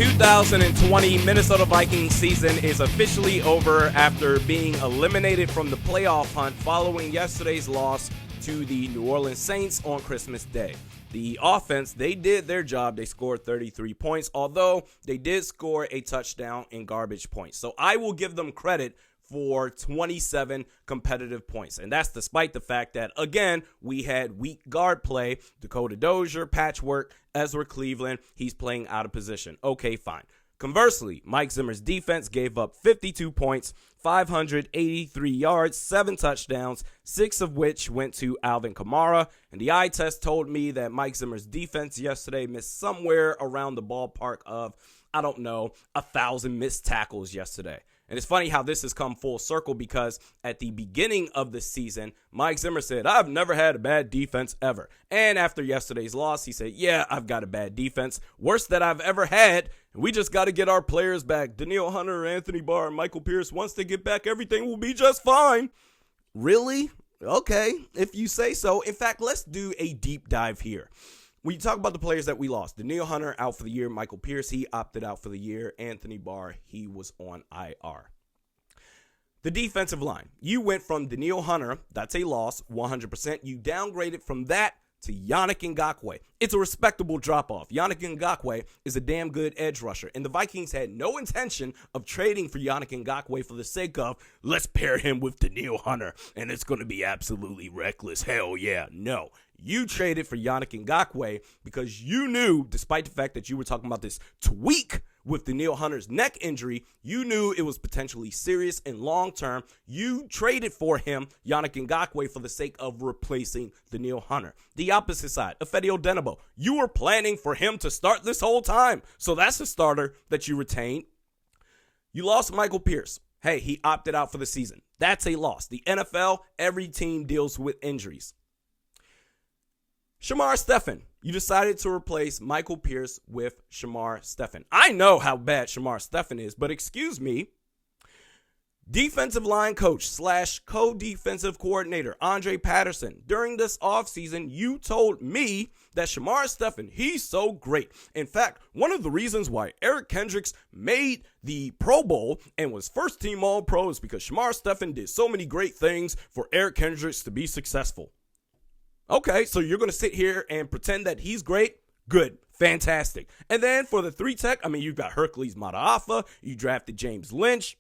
2020 Minnesota Vikings season is officially over after being eliminated from the playoff hunt following yesterday's loss to the New Orleans Saints on Christmas Day. The offense, they did their job. They scored 33 points, although they did score a touchdown in garbage points. So I will give them credit for 27 competitive points. And that's despite the fact that, again, we had weak guard play. Dakota Dozier, patchwork, Ezra Cleveland, he's playing out of position. Okay, fine. Conversely, Mike Zimmer's defense gave up 52 points, 583 yards, 7 touchdowns, 6 of which went to Alvin Kamara. And the eye test told me that Mike Zimmer's defense yesterday missed somewhere around the ballpark of, 1,000 missed tackles yesterday. And it's funny how this has come full circle because at the beginning of the season, Mike Zimmer said, I've never had a bad defense ever. And after yesterday's loss, he said, yeah, I've got a bad defense. Worst that I've ever had. We just got to get our players back. Danielle Hunter, Anthony Barr, and Michael Pierce, once they get back, everything will be just fine. Really? Okay, if you say so. In fact, let's do a deep dive here. When you talk about the players that we lost, Danielle Hunter out for the year, Michael Pierce, he opted out for the year, Anthony Barr, he was on IR. The defensive line, you went from Danielle Hunter, that's a loss, 100%. You downgraded from that to Yannick Ngakoue. It's a respectable drop-off. Yannick Ngakoue is a damn good edge rusher, and the Vikings had no intention of trading for Yannick Ngakoue for the sake of, let's pair him with Danielle Hunter, and it's going to be absolutely reckless. Hell yeah, no. You traded for Yannick Ngakoue because you knew, despite the fact that you were talking about this tweak with Danielle Hunter's neck injury, you knew it was potentially serious and long-term. You traded for him, Yannick Ngakoue, for the sake of replacing Danielle Hunter. The opposite side, Ifeadi Odenigbo, you were planning for him to start this whole time. So that's a starter that you retained. You lost Michael Pierce. Hey, he opted out for the season. That's a loss. The NFL, every team deals with injuries. Shamar Stephen, you decided to replace Michael Pierce with Shamar Stephen. I know how bad Shamar Stephen is, but excuse me. Defensive line coach / co-defensive coordinator Andre Patterson, during this offseason, you told me that Shamar Stephen, he's so great. In fact, one of the reasons why Eric Kendricks made the Pro Bowl and was first team All-Pro is because Shamar Stephen did so many great things for Eric Kendricks to be successful. Okay, so you're going to sit here and pretend that he's great? Good. Fantastic. And then for the 3-tech, you've got Hercules Mataafa, you drafted James Lynch,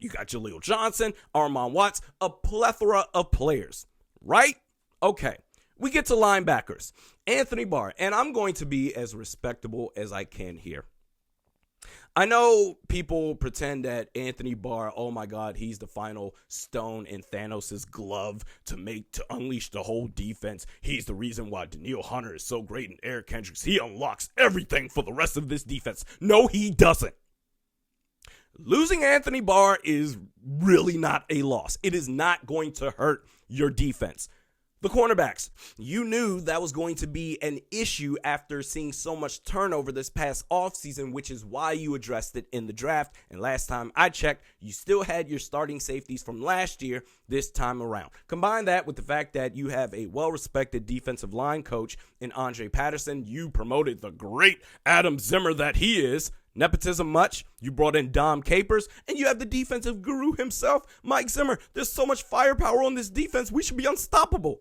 you got Jaleel Johnson, Armon Watts, a plethora of players, right? Okay, we get to linebackers. Anthony Barr, and I'm going to be as respectable as I can here. I know people pretend that Anthony Barr, oh my God, he's the final stone in Thanos' glove to unleash the whole defense. He's the reason why Danielle Hunter is so great and Eric Kendricks, he unlocks everything for the rest of this defense. No, he doesn't. Losing Anthony Barr is really not a loss. It is not going to hurt your defense. The cornerbacks, you knew that was going to be an issue after seeing so much turnover this past offseason, which is why you addressed it in the draft. And last time I checked, you still had your starting safeties from last year this time around. Combine that with the fact that you have a well-respected defensive line coach in Andre Patterson. You promoted the great Adam Zimmer that he is. Nepotism much? You brought in Dom Capers, and you have the defensive guru himself, Mike Zimmer. There's so much firepower on this defense, we should be unstoppable.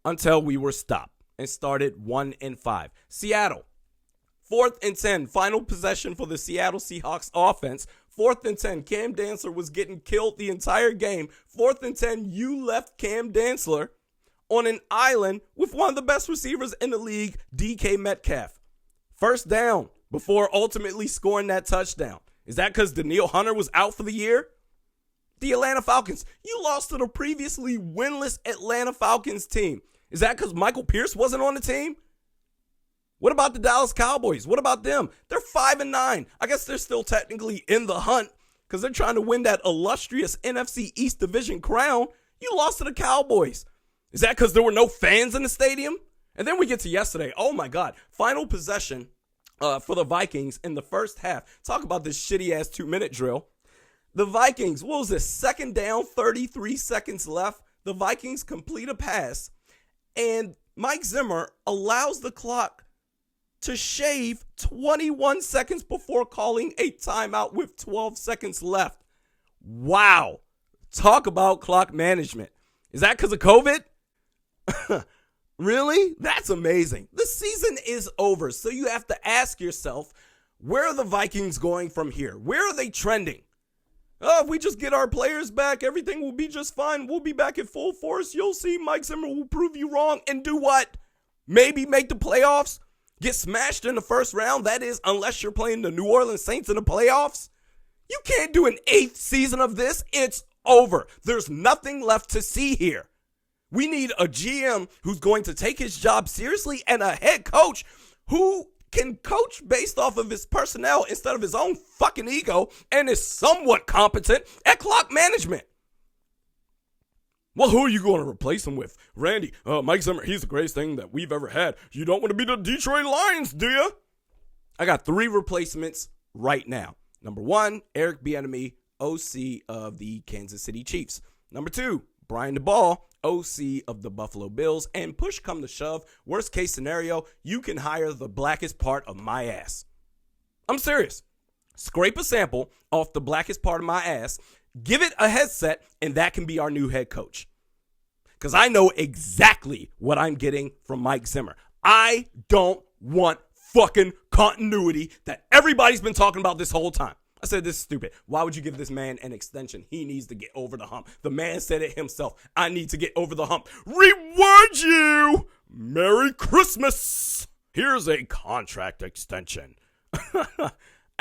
Until we were stopped and started 1-5. Seattle, 4th and 10, final possession for the Seattle Seahawks offense. 4th and 10, Cam Dantzler was getting killed the entire game. 4th and 10, you left Cam Dantzler on an island with one of the best receivers in the league, DK Metcalf. First down before ultimately scoring that touchdown. Is that because Danielle Hunter was out for the year? The Atlanta Falcons, you lost to the previously winless Atlanta Falcons team. Is that because Michael Pierce wasn't on the team? What about the Dallas Cowboys? What about them? They're 5-9. I guess they're still technically in the hunt because they're trying to win that illustrious NFC East Division crown. You lost to the Cowboys. Is that because there were no fans in the stadium? And then we get to yesterday. Oh my God. Final possession for the Vikings in the first half. Talk about this shitty-ass 2-minute drill. The Vikings, what was this? 2nd down, 33 seconds left. The Vikings complete a pass, and Mike Zimmer allows the clock to shave 21 seconds before calling a timeout with 12 seconds left. Wow. Talk about clock management. Is that because of COVID? Really? That's amazing. The season is over, so you have to ask yourself, where are the Vikings going from here? Where are they trending? Oh, if we just get our players back, everything will be just fine. We'll be back at full force. You'll see Mike Zimmer will prove you wrong and do what? Maybe make the playoffs? Get smashed in the first round? That is, unless you're playing the New Orleans Saints in the playoffs? You can't do an 8th season of this. It's over. There's nothing left to see here. We need a GM who's going to take his job seriously and a head coach who can coach based off of his personnel instead of his own fucking ego and is somewhat competent at clock management. Well, who are you going to replace him with? Randy, Mike Zimmer, he's the greatest thing that we've ever had. You don't want to be the Detroit Lions, do you? I got 3 replacements right now. Number 1, Eric Bieniemy, OC of the Kansas City Chiefs. Number 2, Brian DeBall, OC of the Buffalo Bills. And push come to shove, worst case scenario, you can hire the blackest part of my ass. I'm serious. Scrape a sample off the blackest part of my ass, give it a headset, and that can be our new head coach. Because I know exactly what I'm getting from Mike Zimmer. I don't want fucking continuity that everybody's been talking about this whole time. I said, this is stupid. Why would you give this man an extension? He needs to get over the hump. The man said it himself. I need to get over the hump. Reward you! Merry Christmas! Here's a contract extension.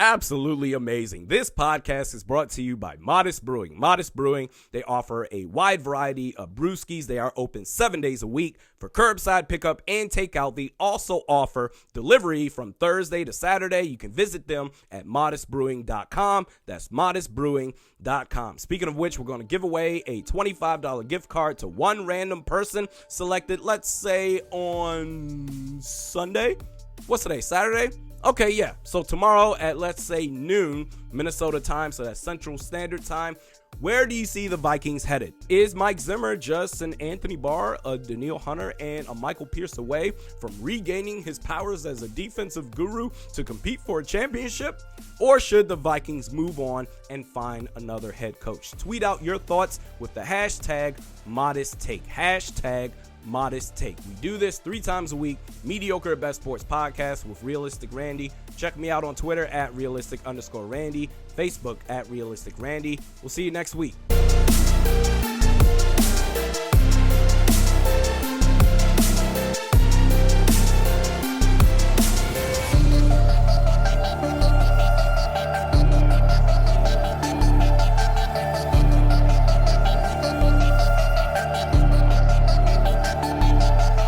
Absolutely amazing. This podcast is brought to you by Modest Brewing. Modest Brewing, they offer a wide variety of brewskis. They are open 7 days a week for curbside pickup and takeout. They also offer delivery from Thursday to Saturday. You can visit them at modestbrewing.com. That's modestbrewing.com. Speaking of which, we're going to give away a $25 gift card to one random person selected, let's say on Sunday. What's today? Saturday? Okay, yeah. So tomorrow at, let's say, noon, Minnesota time, so that's Central Standard Time, where do you see the Vikings headed? Is Mike Zimmer just an Anthony Barr, a Danielle Hunter, and a Michael Pierce away from regaining his powers as a defensive guru to compete for a championship? Or should the Vikings move on and find another head coach? Tweet out your thoughts with the hashtag ModestTake. Hashtag Modest Take. We do this 3 times a week. Mediocre at Best Sports Podcast with Realistic Randy. Check me out on Twitter at realistic_Randy. Facebook at Realistic Randy. We'll see you next week.